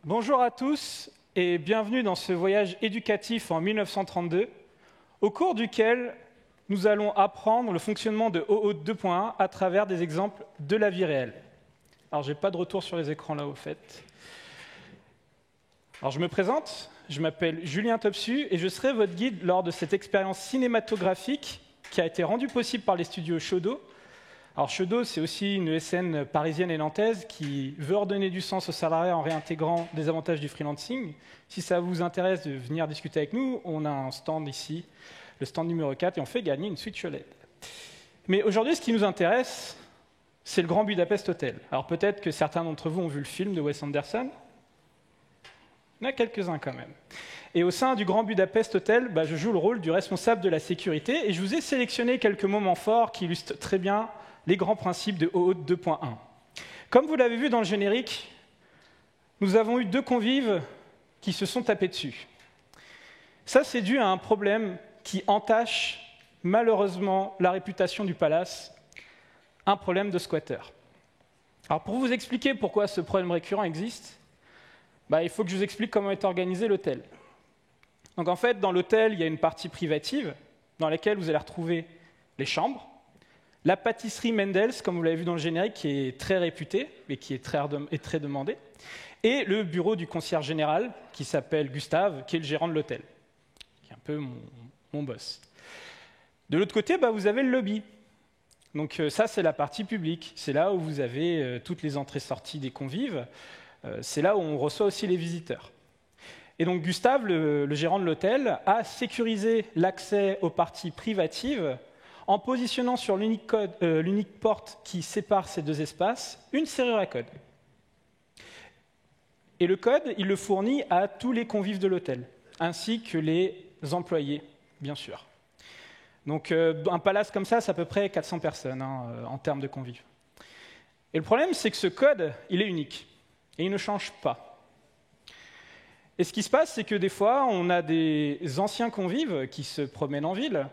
Bonjour à tous et bienvenue dans ce voyage éducatif en 1932, au cours duquel nous allons apprendre le fonctionnement de OAuth 2.1 à travers des exemples de la vie réelle. Alors, je n'ai pas de retour sur les écrans là, au fait. Alors, je me présente, je m'appelle Julien Topsu et je serai votre guide lors de cette expérience cinématographique qui a été rendue possible par les studios Shodo. Alors Shodo, c'est aussi une ESN parisienne et nantaise qui veut redonner du sens au salariat en réintégrant des avantages du freelancing. Si ça vous intéresse de venir discuter avec nous, on a un stand ici, le stand numéro 4, et on fait gagner une Switch OLED. Mais aujourd'hui, ce qui nous intéresse, c'est le Grand Budapest Hotel. Alors peut-être que certains d'entre vous ont vu le film de Wes Anderson. Il y en a quelques-uns quand même. Et au sein du Grand Budapest Hotel, je joue le rôle du responsable de la sécurité, et je vous ai sélectionné quelques moments forts qui illustrent très bien les grands principes de OAuth 2.1. Comme vous l'avez vu dans le générique, nous avons eu 2 convives qui se sont tapés dessus. Ça, c'est dû à un problème qui entache malheureusement la réputation du palace, un problème de squatter. Alors pour vous expliquer pourquoi ce problème récurrent existe, il faut que je vous explique comment est organisé l'hôtel. Donc en fait, dans l'hôtel, il y a une partie privative dans laquelle vous allez retrouver les chambres, la pâtisserie Mendels, comme vous l'avez vu dans le générique, qui est très réputée et qui est très demandée, et le bureau du concierge général, qui s'appelle Gustave, qui est le gérant de l'hôtel, qui est un peu mon boss. De l'autre côté, vous avez le lobby. Donc ça, c'est la partie publique. C'est là où vous avez toutes les entrées-sorties des convives. C'est là où on reçoit aussi les visiteurs. Et donc Gustave, le gérant de l'hôtel, a sécurisé l'accès aux parties privatives en positionnant sur l'unique porte qui sépare ces 2 espaces une serrure à code. Et le code, il le fournit à tous les convives de l'hôtel, ainsi que les employés, bien sûr. Donc un palace comme ça, c'est à peu près 400 personnes en termes de convives. Et le problème, c'est que ce code, il est unique, et il ne change pas. Et ce qui se passe, c'est que des fois, on a des anciens convives qui se promènent en ville,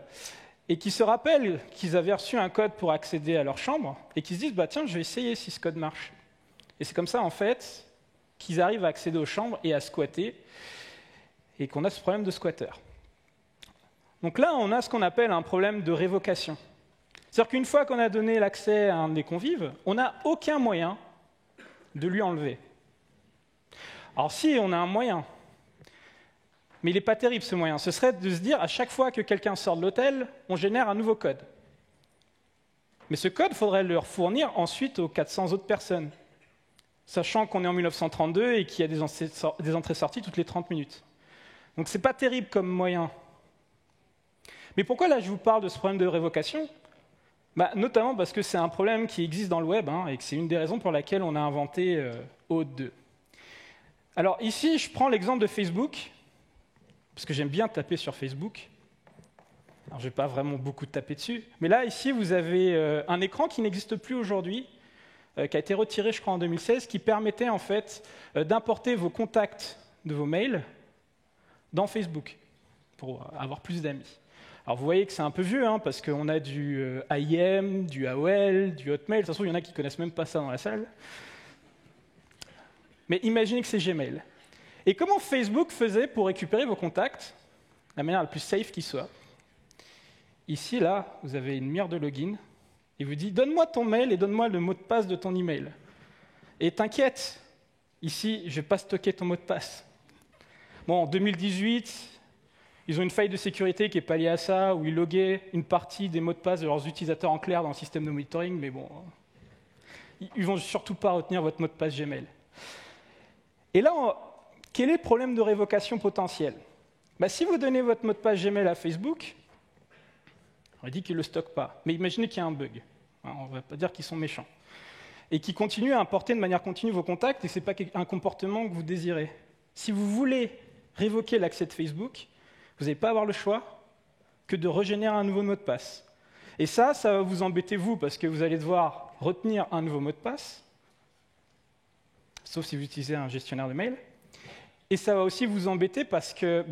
et qui se rappellent qu'ils avaient reçu un code pour accéder à leur chambre, et qui se disent « tiens, je vais essayer si ce code marche ». Et c'est comme ça, en fait, qu'ils arrivent à accéder aux chambres et à squatter, et qu'on a ce problème de squatter. Donc là, on a ce qu'on appelle un problème de révocation. C'est-à-dire qu'une fois qu'on a donné l'accès à un des convives, on n'a aucun moyen de lui enlever. Alors si, on a un moyen, mais il n'est pas terrible ce moyen. Ce serait de se dire, à chaque fois que quelqu'un sort de l'hôtel, on génère un nouveau code. Mais ce code, il faudrait le fournir ensuite aux 400 autres personnes, sachant qu'on est en 1932 et qu'il y a des entrées-sorties toutes les 30 minutes. Donc ce n'est pas terrible comme moyen. Mais pourquoi là je vous parle de ce problème de révocation ? Notamment parce que c'est un problème qui existe dans le web, et que c'est une des raisons pour laquelle on a inventé OAuth 2. Alors ici, je prends l'exemple de Facebook, parce que j'aime bien taper sur Facebook. Alors, je ne vais pas vraiment beaucoup taper dessus. Mais là, ici, vous avez un écran qui n'existe plus aujourd'hui, qui a été retiré, je crois, en 2016, qui permettait, en fait, d'importer vos contacts de vos mails dans Facebook, pour avoir plus d'amis. Alors, vous voyez que c'est un peu vieux, parce qu'on a du AIM, du AOL, du Hotmail. De toute façon, il y en a qui ne connaissent même pas ça dans la salle. Mais imaginez que c'est Gmail. Et comment Facebook faisait pour récupérer vos contacts, la manière la plus safe qui soit? Ici, là, vous avez une mire de login, et vous dit « Donne-moi ton mail et donne-moi le mot de passe de ton email. » Et t'inquiète, ici, je ne vais pas stocker ton mot de passe. Bon, en 2018, ils ont une faille de sécurité qui est pas liée à ça, où ils loguaient une partie des mots de passe de leurs utilisateurs en clair dans le système de monitoring, mais bon, ils ne vont surtout pas retenir votre mot de passe Gmail. Et là, quel est le problème de révocation potentiel ? Si vous donnez votre mot de passe Gmail à Facebook, on dit qu'ils ne le stockent pas. Mais imaginez qu'il y a un bug. On ne va pas dire qu'ils sont méchants. Et qu'ils continuent à importer de manière continue vos contacts, et ce n'est pas un comportement que vous désirez. Si vous voulez révoquer l'accès de Facebook, vous n'allez pas avoir le choix que de régénérer un nouveau mot de passe. Et ça va vous embêter, vous, parce que vous allez devoir retenir un nouveau mot de passe, sauf si vous utilisez un gestionnaire de mail. Et ça va aussi vous embêter parce que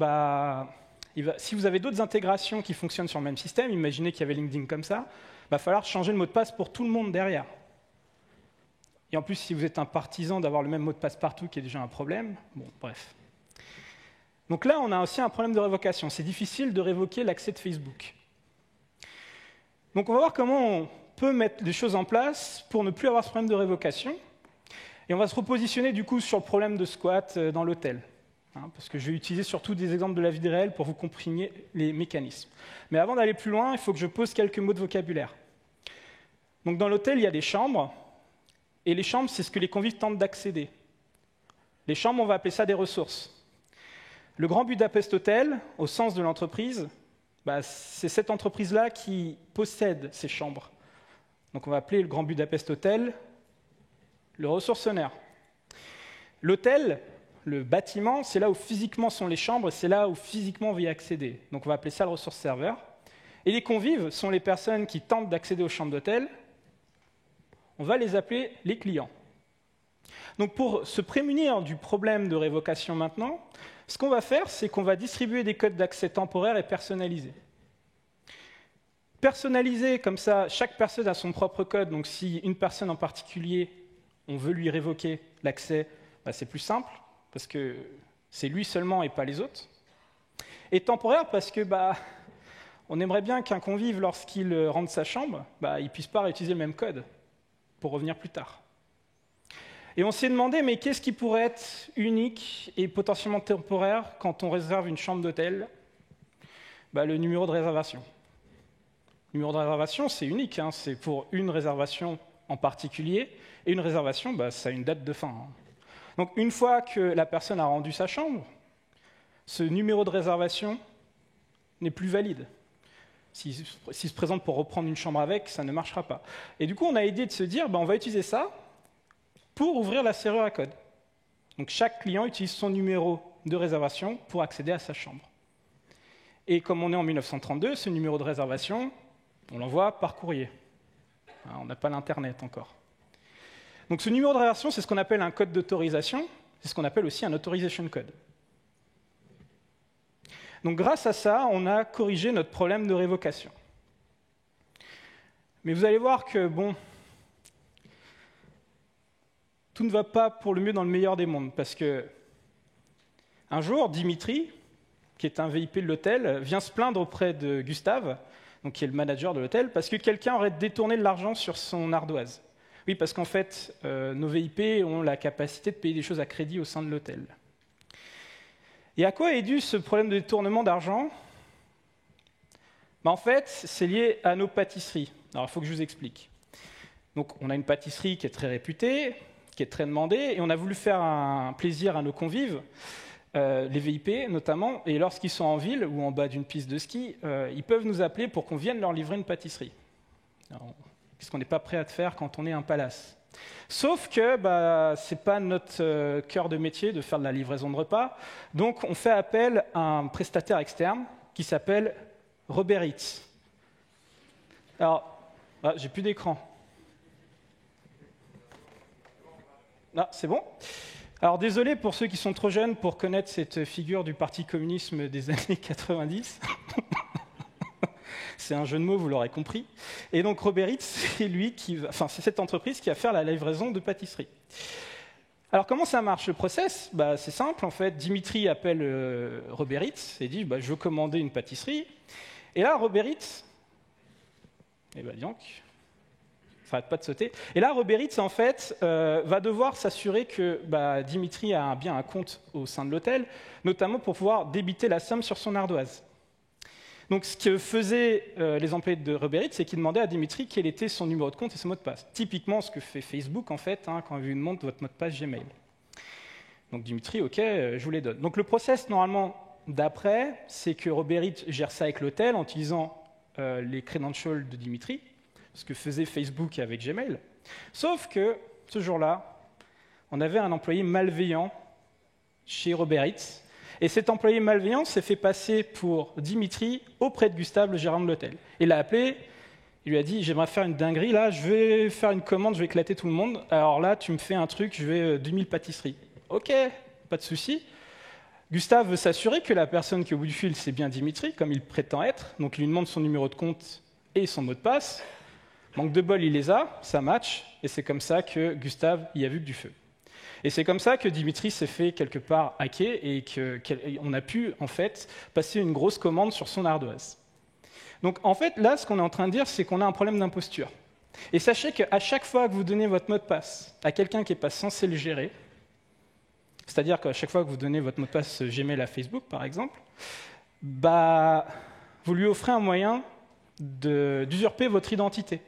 si vous avez d'autres intégrations qui fonctionnent sur le même système, imaginez qu'il y avait LinkedIn comme ça, il va falloir changer le mot de passe pour tout le monde derrière. Et Et en plus, si vous êtes un partisan d'avoir le même mot de passe partout, qui est déjà un problème, bon, bref. Donc là, on a aussi un problème de révocation. C'est difficile de révoquer l'accès de Facebook. Donc on va voir comment on peut mettre des choses en place pour ne plus avoir ce problème de révocation. Et on va se repositionner du coup sur le problème de squat dans l'hôtel. Parce que je vais utiliser surtout des exemples de la vie réelle pour vous compreniez les mécanismes. Mais avant d'aller plus loin, il faut que je pose quelques mots de vocabulaire. Donc dans l'hôtel, il y a des chambres. Et les chambres, c'est ce que les convives tentent d'accéder. Les chambres, on va appeler ça des ressources. Le Grand Budapest Hotel, au sens de l'entreprise, c'est cette entreprise-là qui possède ces chambres. Donc on va appeler le Grand Budapest Hotel le ressourcenaire. L'hôtel, le bâtiment, c'est là où physiquement sont les chambres, c'est là où physiquement on va y accéder. Donc on va appeler ça le ressource serveur. Et les convives sont les personnes qui tentent d'accéder aux chambres d'hôtel. On va les appeler les clients. Donc pour se prémunir du problème de révocation maintenant, ce qu'on va faire, c'est qu'on va distribuer des codes d'accès temporaires et personnalisés. Personnalisé, comme ça, chaque personne a son propre code. Donc si une personne en particulier, on veut lui révoquer l'accès, c'est plus simple, parce que c'est lui seulement et pas les autres. Et temporaire, parce que on aimerait bien qu'un convive, lorsqu'il rentre sa chambre, il ne puisse pas réutiliser le même code pour revenir plus tard. Et on s'est demandé, mais qu'est-ce qui pourrait être unique et potentiellement temporaire quand on réserve une chambre d'hôtel ? Le numéro de réservation. Le numéro de réservation, c'est unique, c'est pour une réservation en particulier, et une réservation, ça a une date de fin. Donc une fois que la personne a rendu sa chambre, ce numéro de réservation n'est plus valide. S'il se présente pour reprendre une chambre avec, ça ne marchera pas. Et du coup, on a l'idée de se dire, on va utiliser ça pour ouvrir la serrure à code. Donc chaque client utilise son numéro de réservation pour accéder à sa chambre. Et comme on est en 1932, ce numéro de réservation, on l'envoie par courrier. On n'a pas l'Internet encore. Donc ce numéro de réservation, c'est ce qu'on appelle un code d'autorisation, c'est ce qu'on appelle aussi un authorization code. Donc grâce à ça, on a corrigé notre problème de révocation. Mais vous allez voir que, tout ne va pas pour le mieux dans le meilleur des mondes, parce que un jour, Dimitri, qui est un VIP de l'hôtel, vient se plaindre auprès de Gustave, donc qui est le manager de l'hôtel, parce que quelqu'un aurait détourné de l'argent sur son ardoise. Oui, parce qu'en fait, nos VIP ont la capacité de payer des choses à crédit au sein de l'hôtel. Et à quoi est dû ce problème de détournement d'argent ? En fait, c'est lié à nos pâtisseries. Alors, il faut que je vous explique. Donc, on a une pâtisserie qui est très réputée, qui est très demandée, et on a voulu faire un plaisir à nos convives, les VIP notamment, et lorsqu'ils sont en ville ou en bas d'une piste de ski, ils peuvent nous appeler pour qu'on vienne leur livrer une pâtisserie. Qu'est-ce qu'on n'est pas prêt à faire quand on est un palace ? Sauf que ce n'est pas notre cœur de métier de faire de la livraison de repas, donc on fait appel à un prestataire externe qui s'appelle Robert Eats. Alors, j'ai plus d'écran. C'est bon ? Alors désolé pour ceux qui sont trop jeunes pour connaître cette figure du Parti communisme des années 90. C'est un jeu de mots, vous l'aurez compris. Et donc Robert Eats, c'est cette entreprise qui va faire la livraison de pâtisserie. Alors comment ça marche le process ? C'est simple en fait. Dimitri appelle Robert Eats et dit je veux commander une pâtisserie. Et là Robert Eats, dis donc, ça n'arrête pas de sauter. Et là Robert Eats en fait va devoir s'assurer que Dimitri a bien un compte au sein de l'hôtel, notamment pour pouvoir débiter la somme sur son ardoise. Donc, ce que faisaient les employés de Robert Eats, c'est qu'ils demandaient à Dimitri quel était son numéro de compte et son mot de passe. Typiquement, ce que fait Facebook, en fait, quand il vous demande votre mot de passe Gmail. Donc, Dimitri, OK, je vous les donne. Donc, le process, normalement, d'après, c'est que Robert Eats gère ça avec l'hôtel en utilisant les credentials de Dimitri, ce que faisait Facebook avec Gmail. Sauf que, ce jour-là, on avait un employé malveillant chez Robert Eats. Et cet employé malveillant s'est fait passer pour Dimitri auprès de Gustave, le gérant de l'hôtel. Il l'a appelé, il lui a dit « J'aimerais faire une dinguerie, là, je vais faire une commande, je vais éclater tout le monde. Alors là, tu me fais un truc, je vais 2000 pâtisseries. » Ok, pas de souci. Gustave veut s'assurer que la personne qui est au bout du fil, c'est bien Dimitri, comme il prétend être. Donc il lui demande son numéro de compte et son mot de passe. Manque de bol, il les a, ça match, et c'est comme ça que Gustave y a vu que du feu. Et c'est comme ça que Dimitri s'est fait quelque part hacker et qu'on a pu en fait passer une grosse commande sur son ardoise. Donc en fait, là, ce qu'on est en train de dire, c'est qu'on a un problème d'imposture. Et sachez qu'à chaque fois que vous donnez votre mot de passe à quelqu'un qui n'est pas censé le gérer, c'est-à-dire qu'à chaque fois que vous donnez votre mot de passe Gmail à Facebook, par exemple, vous lui offrez un moyen d'usurper votre identité.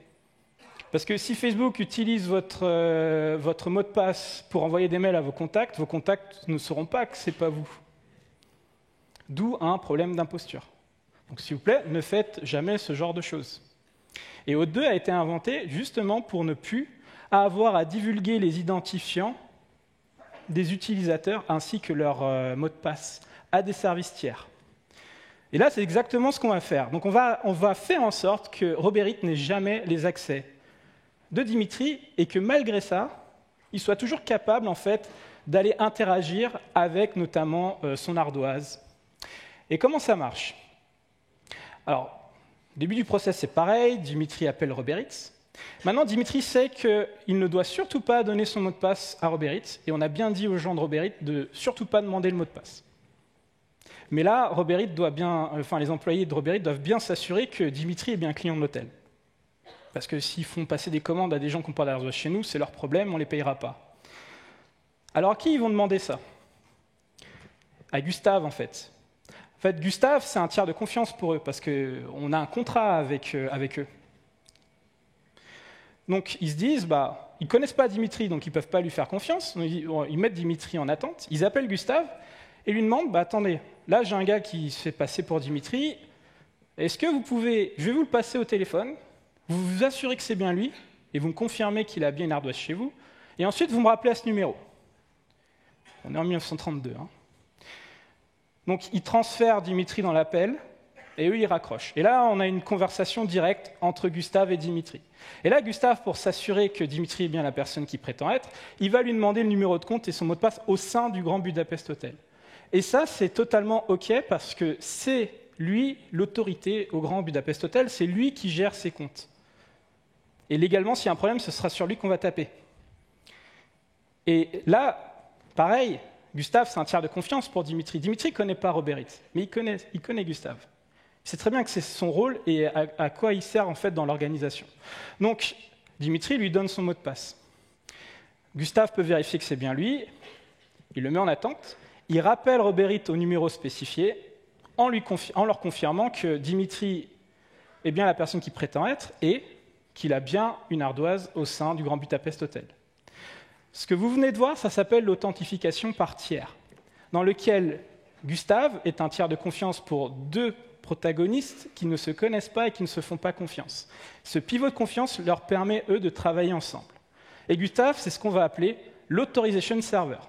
Parce que si Facebook utilise votre mot de passe pour envoyer des mails à vos contacts ne sauront pas que ce n'est pas vous. D'où un problème d'imposture. Donc s'il vous plaît, ne faites jamais ce genre de choses. Et Auth2 a été inventé justement pour ne plus avoir à divulguer les identifiants des utilisateurs ainsi que leur mot de passe à des services tiers. Et là, c'est exactement ce qu'on va faire. Donc on va faire en sorte que Roberit n'ait jamais les accès de Dimitri et que malgré ça, il soit toujours capable en fait d'aller interagir avec notamment son ardoise. Et comment ça marche? Alors, au début du process, c'est pareil, Dimitri appelle Roberit. Maintenant, Dimitri sait qu'il ne doit surtout pas donner son mot de passe à Roberit, et on a bien dit aux gens de Roberit de surtout pas demander le mot de passe. Mais là, les employés de Roberit doivent bien s'assurer que Dimitri est bien client de l'hôtel. Parce que s'ils font passer des commandes à des gens qui n'ont pas d'ardoise chez nous, c'est leur problème, on ne les payera pas. Alors à qui ils vont demander ça? À Gustave, en fait. En fait, Gustave, c'est un tiers de confiance pour eux, parce qu'on a un contrat avec eux. Donc ils se disent, ils ne connaissent pas Dimitri, donc ils ne peuvent pas lui faire confiance. Ils mettent Dimitri en attente, ils appellent Gustave et lui demandent, attendez, là j'ai un gars qui se fait passer pour Dimitri, est-ce que vous pouvez, je vais vous le passer au téléphone, vous vous assurez que c'est bien lui, et vous me confirmez qu'il a bien une ardoise chez vous, et ensuite vous me rappelez à ce numéro. On est en 1932. Donc ils transfèrent Dimitri dans l'appel, et eux ils raccrochent. Et là on a une conversation directe entre Gustave et Dimitri. Et là Gustave, pour s'assurer que Dimitri est bien la personne qu'il prétend être, il va lui demander le numéro de compte et son mot de passe au sein du Grand Budapest Hotel. Et ça c'est totalement OK parce que c'est lui l'autorité au Grand Budapest Hotel, c'est lui qui gère ses comptes. Et légalement, s'il y a un problème, ce sera sur lui qu'on va taper. Et là, pareil, Gustave, c'est un tiers de confiance pour Dimitri. Dimitri ne connaît pas Roberit, mais il connaît Gustave. Il sait très bien que c'est son rôle et à quoi il sert en fait dans l'organisation. Donc, Dimitri lui donne son mot de passe. Gustave peut vérifier que c'est bien lui, il le met en attente, il rappelle Roberit au numéro spécifié en leur confirmant que Dimitri est bien la personne qu'il prétend être et qu'il a bien une ardoise au sein du Grand Budapest Hotel. Ce que vous venez de voir, ça s'appelle l'authentification par tiers, dans lequel Gustave est un tiers de confiance pour deux protagonistes qui ne se connaissent pas et qui ne se font pas confiance. Ce pivot de confiance leur permet, eux, de travailler ensemble. Et Gustave, c'est ce qu'on va appeler l'Authorization Server.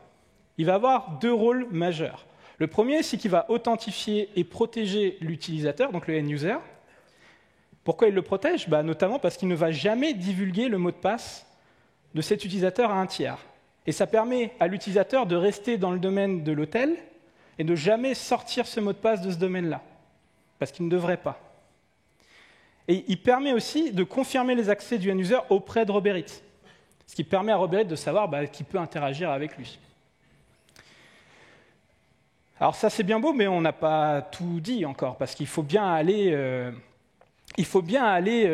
Il va avoir deux rôles majeurs. Le premier, c'est qu'il va authentifier et protéger l'utilisateur, donc le end-user. Pourquoi il le protège? Notamment parce qu'il ne va jamais divulguer le mot de passe de cet utilisateur à un tiers. Et ça permet à l'utilisateur de rester dans le domaine de l'hôtel et de jamais sortir ce mot de passe de ce domaine-là, parce qu'il ne devrait pas. Et il permet aussi de confirmer les accès du end-user auprès de Roberit, ce qui permet à Roberit de savoir qu'il peut interagir avec lui. Alors ça c'est bien beau, mais on n'a pas tout dit encore, parce qu'il faut bien aller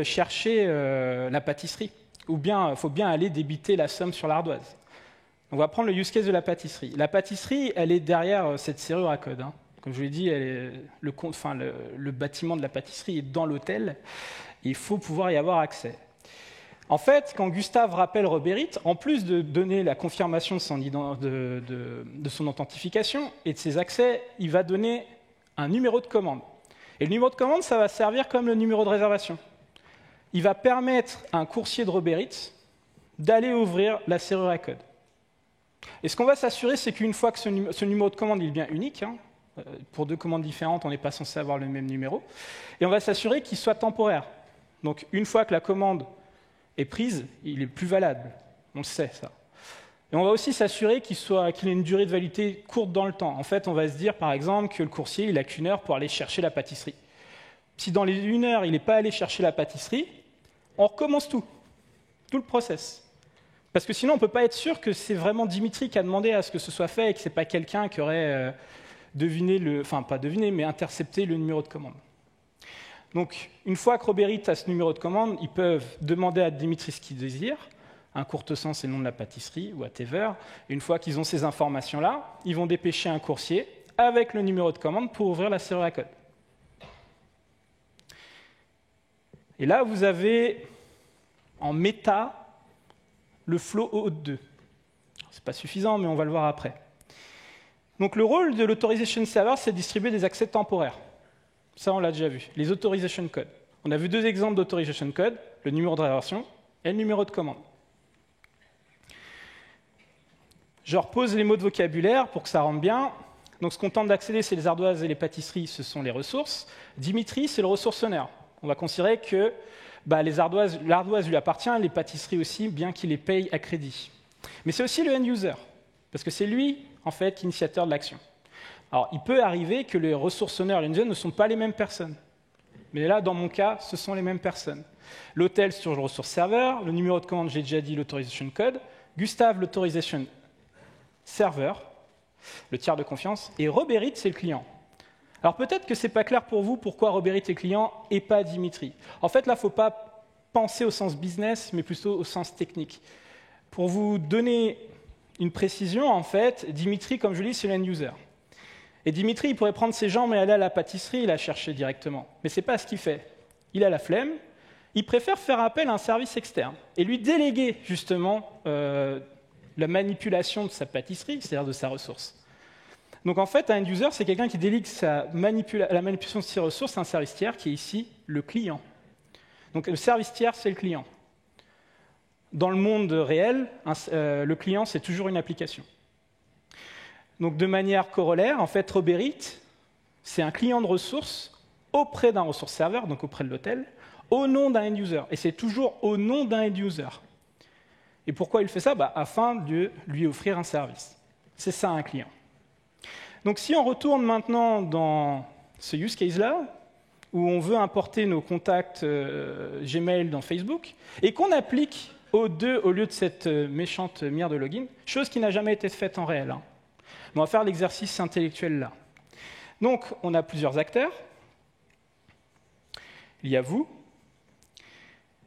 chercher la pâtisserie, ou bien il faut bien aller débiter la somme sur l'ardoise. On va prendre le use case de la pâtisserie. La pâtisserie, elle est derrière cette serrure à code. Comme je vous l'ai dit, le bâtiment de la pâtisserie est dans l'hôtel, et il faut pouvoir y avoir accès. En fait, quand Gustave rappelle Roberit, en plus de donner la confirmation de son authentification et de ses accès, il va donner un numéro de commande. Et le numéro de commande, ça va servir comme le numéro de réservation. Il va permettre à un coursier de Roberit d'aller ouvrir la serrure à code. Et ce qu'on va s'assurer, c'est qu'une fois que ce numéro de commande il est bien unique, pour deux commandes différentes, on n'est pas censé avoir le même numéro, et on va s'assurer qu'il soit temporaire. Donc une fois que la commande est prise, il est plus valable. On le sait, ça. Et on va aussi s'assurer qu'il ait une durée de validité courte dans le temps. En fait, on va se dire, par exemple, que le coursier il a qu'1 heure pour aller chercher la pâtisserie. Si dans les 1 heure, il n'est pas allé chercher la pâtisserie, on recommence tout le process. Parce que sinon, on ne peut pas être sûr que c'est vraiment Dimitri qui a demandé à ce que ce soit fait et que ce n'est pas quelqu'un qui aurait pas deviné, mais intercepté le numéro de commande. Donc, une fois que Roberit a ce numéro de commande, ils peuvent demander à Dimitri ce qu'il désire. Un courte-sang, c'est le nom de la pâtisserie, whatever. Une fois qu'ils ont ces informations-là, ils vont dépêcher un coursier avec le numéro de commande pour ouvrir la serrure à code. Et là, vous avez en méta le flow OAuth 2. Ce n'est pas suffisant, mais on va le voir après. Donc le rôle de l'Authorization Server, c'est de distribuer des accès temporaires. Ça, on l'a déjà vu. Les Authorization Codes. On a vu 2 exemples d'Authorization Code, le numéro de version et le numéro de commande. Je repose les mots de vocabulaire pour que ça rentre bien. Donc ce qu'on tente d'accéder, c'est les ardoises et les pâtisseries, ce sont les ressources. Dimitri, c'est le ressourceur. On va considérer que l'ardoise lui appartient, les pâtisseries aussi, bien qu'il les paye à crédit. Mais c'est aussi le end-user, parce que c'est lui, en fait, l'initiateur de l'action. Alors, il peut arriver que les ressourceurs et les end-users ne sont pas les mêmes personnes. Mais là, dans mon cas, ce sont les mêmes personnes. L'hôtel sur le ressource serveur, le numéro de commande, j'ai déjà dit, l'Authorization Code, Gustave, l'Authorization Server, le tiers de confiance, et Roberit, c'est le client. Alors peut-être que ce n'est pas clair pour vous pourquoi Roberit est client et pas Dimitri. En fait, là, il ne faut pas penser au sens business, mais plutôt au sens technique. Pour vous donner une précision, en fait, Dimitri, comme je dis, c'est l'end-user. Et Dimitri, il pourrait prendre ses jambes et aller à la pâtisserie et la chercher directement. Mais ce n'est pas ce qu'il fait. Il a la flemme. Il préfère faire appel à un service externe et lui déléguer, justement, la manipulation de sa pâtisserie, c'est-à-dire de sa ressource. Donc en fait, un end-user, c'est quelqu'un qui délègue la manipulation de ses ressources à un service tiers qui est ici le client. Donc le service tiers, c'est le client. Dans le monde réel, le client, c'est toujours une application. Donc de manière corollaire, en fait, Roberit, c'est un client de ressources auprès d'un ressource serveur, donc auprès de l'hôtel, au nom d'un end-user. Et c'est toujours au nom d'un end-user. Et pourquoi il fait ça? Afin de lui offrir un service. C'est ça un client. Donc si on retourne maintenant dans ce use case-là, où on veut importer nos contacts Gmail dans Facebook, et qu'on applique OAuth2 au lieu de cette méchante mire de login, chose qui n'a jamais été faite en réel. On va faire l'exercice intellectuel là. Donc on a plusieurs acteurs. Il y a vous.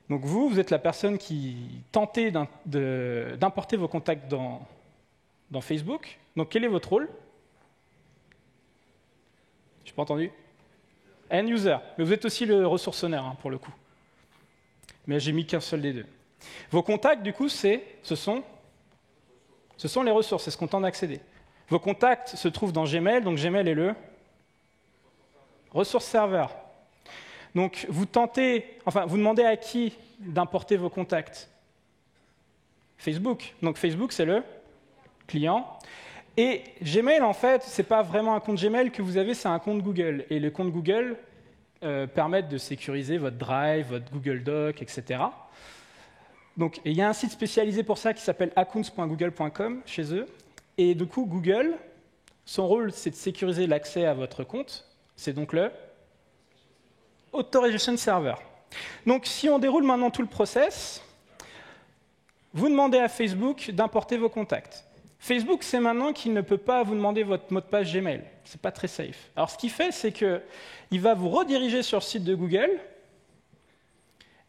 Donc vous êtes la personne qui tentez d'importer vos contacts dans Facebook. Donc quel est votre rôle? Je n'ai pas entendu. End user. Mais vous êtes aussi le ressourceur, pour le coup. Mais j'ai mis qu'un seul des deux. Vos contacts, du coup, ce sont les ressources, c'est ce qu'on tente d'accéder. Vos contacts se trouvent dans Gmail, donc Gmail est le ressource serveur. Donc vous demandez à qui d'importer vos contacts? Facebook. Donc Facebook, c'est le client. Et Gmail, en fait, ce n'est pas vraiment un compte Gmail que vous avez, c'est un compte Google. Et les comptes Google permettent de sécuriser votre Drive, votre Google Doc, etc. Donc, il y a un site spécialisé pour ça qui s'appelle accounts.google.com chez eux. Et du coup, Google, son rôle, c'est de sécuriser l'accès à votre compte. C'est donc le Authorization Server. Donc, si on déroule maintenant tout le process, vous demandez à Facebook d'importer vos contacts. Facebook sait maintenant qu'il ne peut pas vous demander votre mot de passe Gmail. Ce n'est pas très safe. Alors, ce qu'il fait, c'est qu'il va vous rediriger sur le site de Google.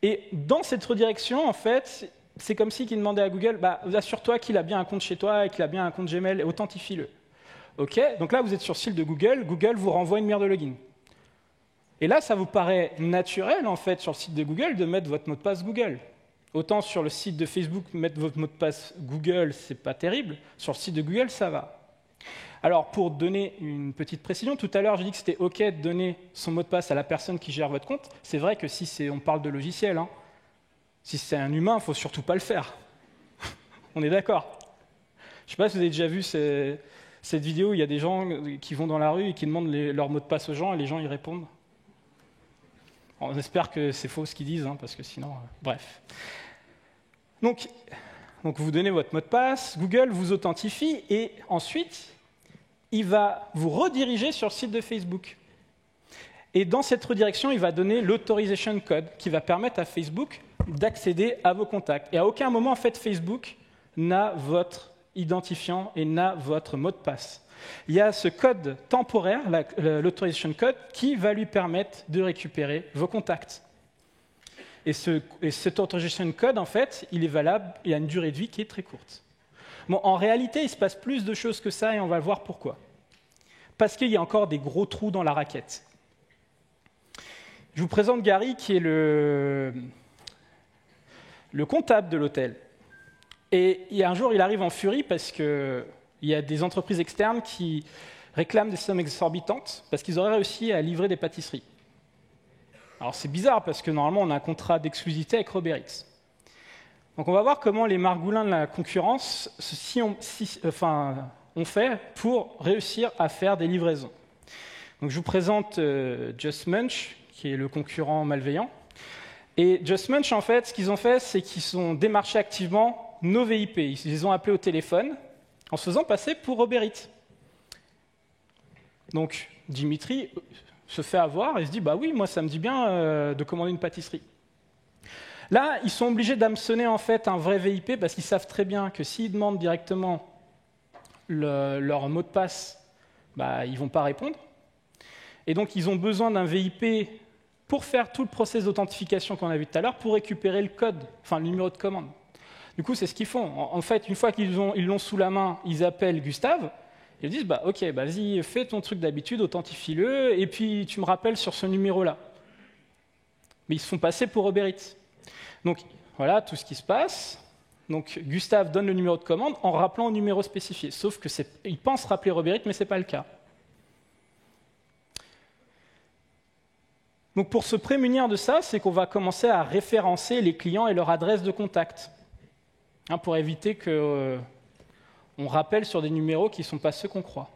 Et dans cette redirection, en fait, c'est comme s'il demandait à Google, assure-toi qu'il a bien un compte chez toi et qu'il a bien un compte Gmail, et authentifie-le. OK? Donc là, vous êtes sur le site de Google. Google vous renvoie une mire de login. Et là, ça vous paraît naturel, en fait, sur le site de Google, de mettre votre mot de passe Google. Autant sur le site de Facebook, mettre votre mot de passe Google, c'est pas terrible. Sur le site de Google, ça va. Alors, pour donner une petite précision, tout à l'heure, j'ai dit que c'était OK de donner son mot de passe à la personne qui gère votre compte. C'est vrai que si on parle de logiciel, si c'est un humain, il ne faut surtout pas le faire. On est d'accord? Je ne sais pas si vous avez déjà vu cette vidéo où il y a des gens qui vont dans la rue et qui demandent leur mot de passe aux gens et les gens y répondent. On espère que c'est faux ce qu'ils disent, parce que sinon... bref. Donc, vous donnez votre mot de passe, Google vous authentifie, et ensuite, il va vous rediriger sur le site de Facebook. Et dans cette redirection, il va donner l'Authorization Code, qui va permettre à Facebook d'accéder à vos contacts. Et à aucun moment, en fait, Facebook n'a votre identifiant et n'a votre mot de passe. Il y a ce code temporaire, l'Authorization Code, qui va lui permettre de récupérer vos contacts. Et cet Authorization Code, en fait, il est valable, il a une durée de vie qui est très courte. Bon, en réalité, il se passe plus de choses que ça, et on va voir pourquoi. Parce qu'il y a encore des gros trous dans la raquette. Je vous présente Gary, qui est le comptable de l'hôtel. Et un jour, il arrive en furie parce qu'il y a des entreprises externes qui réclament des sommes exorbitantes parce qu'ils auraient réussi à livrer des pâtisseries. Alors c'est bizarre parce que normalement, on a un contrat d'exclusivité avec Uber Eats. Donc on va voir comment les margoulins de la concurrence ont fait pour réussir à faire des livraisons. Donc je vous présente Just Munch, qui est le concurrent malveillant. Et Just Munch, en fait, ce qu'ils ont fait, c'est qu'ils ont démarché activement nos VIP. Ils les ont appelés au téléphone en se faisant passer pour Uber Eats. Donc Dimitri se fait avoir et se dit « Bah oui, moi ça me dit bien de commander une pâtisserie ». Là, ils sont obligés d'hameçonner en fait un vrai VIP parce qu'ils savent très bien que s'ils demandent directement leur mot de passe, bah, ils ne vont pas répondre. Et donc, ils ont besoin d'un VIP pour faire tout le process d'authentification qu'on a vu tout à l'heure, pour récupérer le code, enfin le numéro de commande. Du coup, c'est ce qu'ils font. En fait, une fois qu'ils l'ont sous la main, ils appellent Gustave, ils disent bah, « Ok, bah, vas-y, fais ton truc d'habitude, authentifie-le, et puis tu me rappelles sur ce numéro-là. » Mais ils se font passer pour Uber Eats. Donc, voilà tout ce qui se passe. Donc, Gustave donne le numéro de commande en rappelant au numéro spécifié. Sauf qu'il pense rappeler Uber Eats, mais ce n'est pas le cas. Donc, pour se prémunir de ça, c'est qu'on va commencer à référencer les clients et leur adresse de contact, pour éviter qu'on rappelle sur des numéros qui ne sont pas ceux qu'on croit.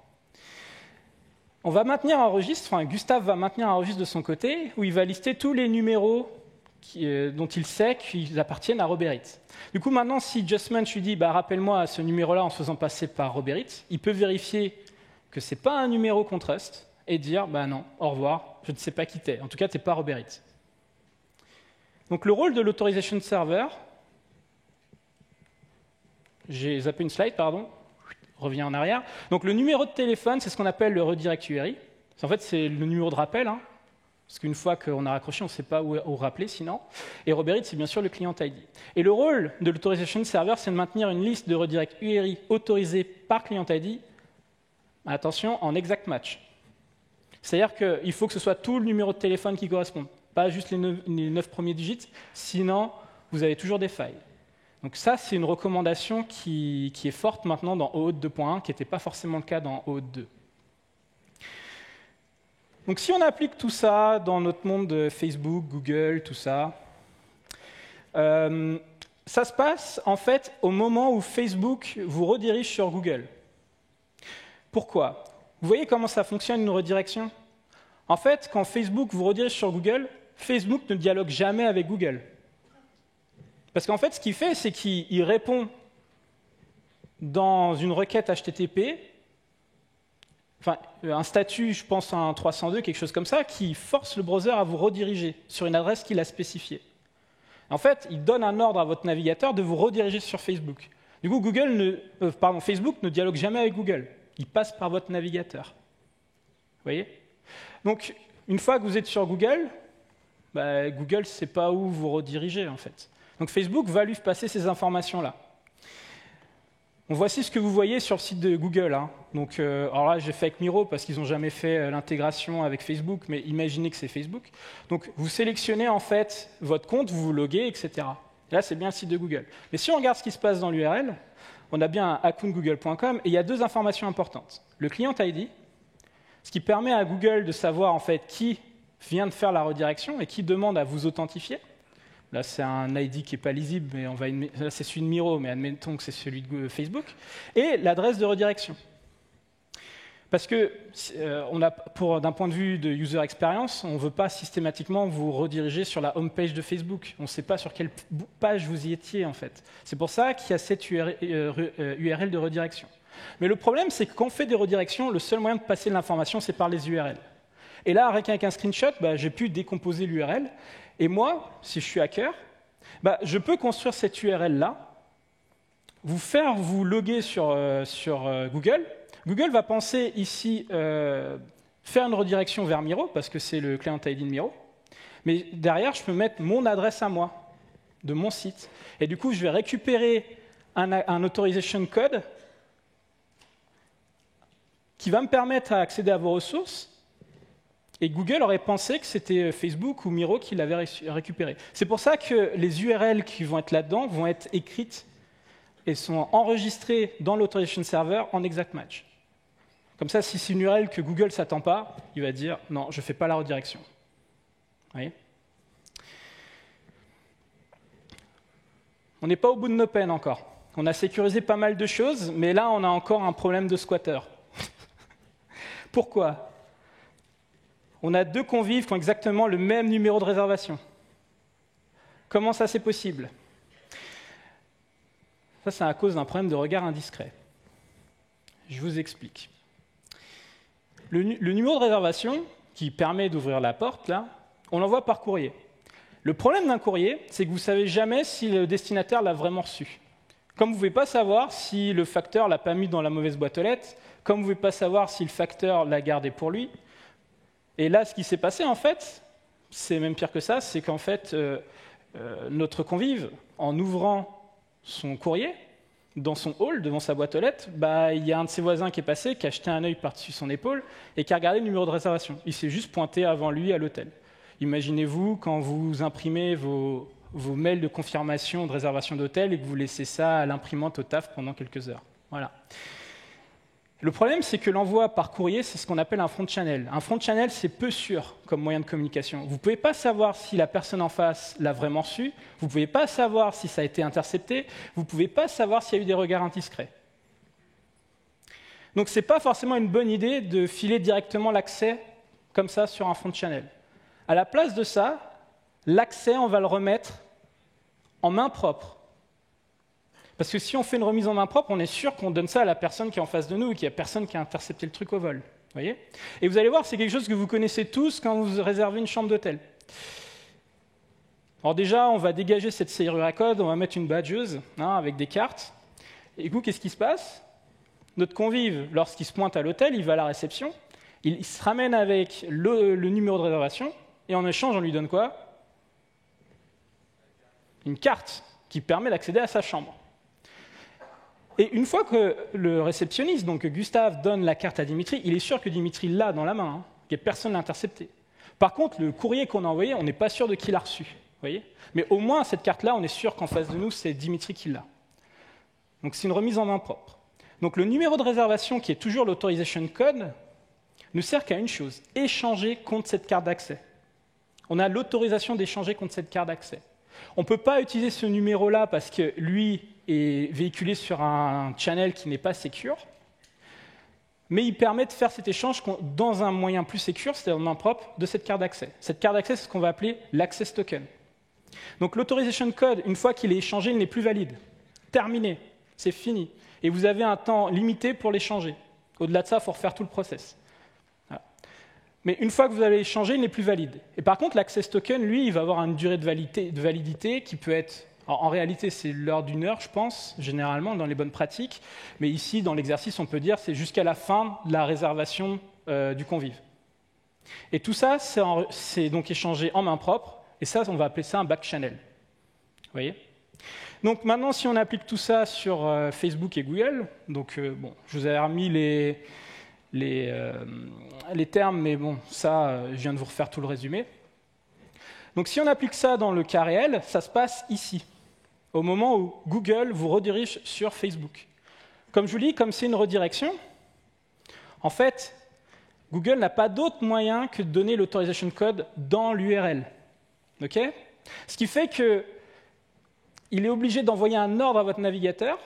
On va maintenir un registre, Gustave va maintenir un registre de son côté, où il va lister tous les numéros dont il sait qu'ils appartiennent à Uber Eats. Du coup, maintenant, si Just Munch lui dit bah, « rappelle-moi à ce numéro-là en se faisant passer par Uber Eats », il peut vérifier que ce n'est pas un numéro qu'on trust et dire bah, « non, au revoir, je ne sais pas qui t'es. En tout cas, tu n'es pas Uber Eats ». Donc, le rôle de l'Authorization Server, j'ai zappé une slide, pardon, reviens en arrière. Donc, le numéro de téléphone, c'est ce qu'on appelle le redirect URI. En fait, c'est le numéro de rappel, parce qu'une fois qu'on a raccroché, on ne sait pas où rappeler sinon. Et Uber Eats, c'est bien sûr le client ID. Et le rôle de l'Authorization Server, c'est de maintenir une liste de redirect URI autorisés par client ID, attention, en exact match. C'est-à-dire qu'il faut que ce soit tout le numéro de téléphone qui corresponde, pas juste les 9 premiers digits, sinon vous avez toujours des failles. Donc ça, c'est une recommandation qui est forte maintenant dans OAuth 2.1, qui n'était pas forcément le cas dans OAuth 2. Donc si on applique tout ça dans notre monde de Facebook, Google, tout ça, ça se passe en fait au moment où Facebook vous redirige sur Google. Pourquoi ? Vous voyez comment ça fonctionne une redirection ? En fait, quand Facebook vous redirige sur Google, Facebook ne dialogue jamais avec Google. Parce qu'en fait, ce qu'il fait, c'est qu'il répond dans une requête HTTP, enfin, un statut, je pense à un 302, quelque chose comme ça, qui force le browser à vous rediriger sur une adresse qu'il a spécifiée. En fait, il donne un ordre à votre navigateur de vous rediriger sur Facebook. Du coup, Facebook ne dialogue jamais avec Google. Il passe par votre navigateur. Vous voyez ? Donc, une fois que vous êtes sur Google, Google ne sait pas où vous rediriger, en fait. Donc, Facebook va lui passer ces informations-là. Voici ce que vous voyez sur le site de Google. Donc, alors là, j'ai fait avec Miro parce qu'ils n'ont jamais fait l'intégration avec Facebook, mais imaginez que c'est Facebook. Donc, vous sélectionnez en fait votre compte, vous vous loguez, etc. Et là, c'est bien le site de Google. Mais si on regarde ce qui se passe dans l'URL, on a bien un accountgoogle.com et il y a deux informations importantes. Le client ID, ce qui permet à Google de savoir en fait qui vient de faire la redirection et qui demande à vous authentifier. Là, c'est un ID qui n'est pas lisible, mais là, c'est celui de Miro, mais admettons que c'est celui de Facebook. Et l'adresse de redirection. Parce que d'un point de vue de user experience, on ne veut pas systématiquement vous rediriger sur la home page de Facebook. On ne sait pas sur quelle page vous y étiez, en fait. C'est pour ça qu'il y a cette URL de redirection. Mais le problème, c'est que quand on fait des redirections, le seul moyen de passer de l'information, c'est par les URL. Et là, avec un screenshot, j'ai pu décomposer l'URL. Et moi, si je suis hacker, Je peux construire cette URL-là, vous faire vous loguer sur Google. Google va penser ici faire une redirection vers Miro, parce que c'est le client ID de Miro. Mais derrière, je peux mettre mon adresse à moi, de mon site. Et du coup, je vais récupérer un authorization code qui va me permettre d'accéder à vos ressources. Et Google aurait pensé que c'était Facebook ou Miro qui l'avait récupéré. C'est pour ça que les URL qui vont être là-dedans vont être écrites et sont enregistrées dans l'Authorization Server en exact match. Comme ça, si c'est une URL que Google ne s'attend pas, il va dire « non, je ne fais pas la redirection ». Vous voyez ? On n'est pas au bout de nos peines encore. On a sécurisé pas mal de choses, mais là, on a encore un problème de squatter. Pourquoi ? On a 2 convives qui ont exactement le même numéro de réservation. Comment ça, c'est possible ? Ça, c'est à cause d'un problème de regard indiscret. Je vous explique. Le numéro de réservation, qui permet d'ouvrir la porte, là, on l'envoie par courrier. Le problème d'un courrier, c'est que vous ne savez jamais si le destinataire l'a vraiment reçu. Comme vous ne pouvez pas savoir si le facteur ne l'a pas mis dans la mauvaise boîte aux lettres, comme vous ne pouvez pas savoir si le facteur l'a gardé pour lui. Et là, ce qui s'est passé, en fait, c'est même pire que ça, c'est qu'en fait, notre convive, en ouvrant son courrier, dans son hall, devant sa boîte aux lettres, il y a un de ses voisins qui est passé, qui a jeté un œil par-dessus son épaule et qui a regardé le numéro de réservation. Il s'est juste pointé avant lui à l'hôtel. Imaginez-vous quand vous imprimez vos mails de confirmation de réservation d'hôtel et que vous laissez ça à l'imprimante au taf pendant quelques heures. Voilà. Le problème, c'est que l'envoi par courrier, c'est ce qu'on appelle un front channel. Un front channel, c'est peu sûr comme moyen de communication. Vous ne pouvez pas savoir si la personne en face l'a vraiment reçu, vous ne pouvez pas savoir si ça a été intercepté, vous ne pouvez pas savoir s'il y a eu des regards indiscrets. Donc ce n'est pas forcément une bonne idée de filer directement l'accès comme ça sur un front channel. À la place de ça, l'accès, on va le remettre en main propre. Parce que si on fait une remise en main propre, on est sûr qu'on donne ça à la personne qui est en face de nous et qu'il n'y a personne qui a intercepté le truc au vol. Voyez ? Et vous allez voir, c'est quelque chose que vous connaissez tous quand vous réservez une chambre d'hôtel. Alors déjà, on va dégager cette serrure à code, on va mettre une badgeuse avec des cartes. Et du coup, qu'est-ce qui se passe ? Notre convive, lorsqu'il se pointe à l'hôtel, il va à la réception, il se ramène avec le numéro de réservation, et en échange, on lui donne quoi ? Une carte qui permet d'accéder à sa chambre. Et une fois que le réceptionniste, donc Gustave, donne la carte à Dimitri, il est sûr que Dimitri l'a dans la main, que personne ne l'a intercepté. Par contre, le courrier qu'on a envoyé, on n'est pas sûr de qui l'a reçu. Voyez ? Mais au moins, cette carte-là, on est sûr qu'en face de nous, c'est Dimitri qui l'a. Donc c'est une remise en main propre. Donc le numéro de réservation, qui est toujours l'authorization code, ne sert qu'à une chose, échanger contre cette carte d'accès. On a l'autorisation d'échanger contre cette carte d'accès. On ne peut pas utiliser ce numéro-là parce que lui est véhiculé sur un channel qui n'est pas secure, mais il permet de faire cet échange dans un moyen plus secure, c'est-à-dire en main propre, de cette carte d'accès. Cette carte d'accès, c'est ce qu'on va appeler l'access token. Donc l'authorization code, une fois qu'il est échangé, il n'est plus valide. Terminé, c'est fini. Et vous avez un temps limité pour l'échanger. Au-delà de ça, il faut refaire tout le process. Voilà. Mais une fois que vous avez échangé, il n'est plus valide. Et par contre, l'access token, lui, il va avoir une durée de validité qui peut être... En réalité, c'est l'heure d'une heure, je pense, généralement, dans les bonnes pratiques. Mais ici, dans l'exercice, on peut dire c'est jusqu'à la fin de la réservation du convive. Et tout ça, c'est donc échangé en main propre. Et ça, on va appeler ça un back channel. Vous voyez ? Donc maintenant, si on applique tout ça sur Facebook et Google, donc je vous avais remis les termes, mais bon, ça, je viens de vous refaire tout le résumé. Donc si on applique ça dans le cas réel, ça se passe ici, au moment où Google vous redirige sur Facebook. Comme je vous dis, comme c'est une redirection, en fait, Google n'a pas d'autre moyen que de donner l'authorization code dans l'URL. Okay ? Ce qui fait qu'il est obligé d'envoyer un ordre à votre navigateur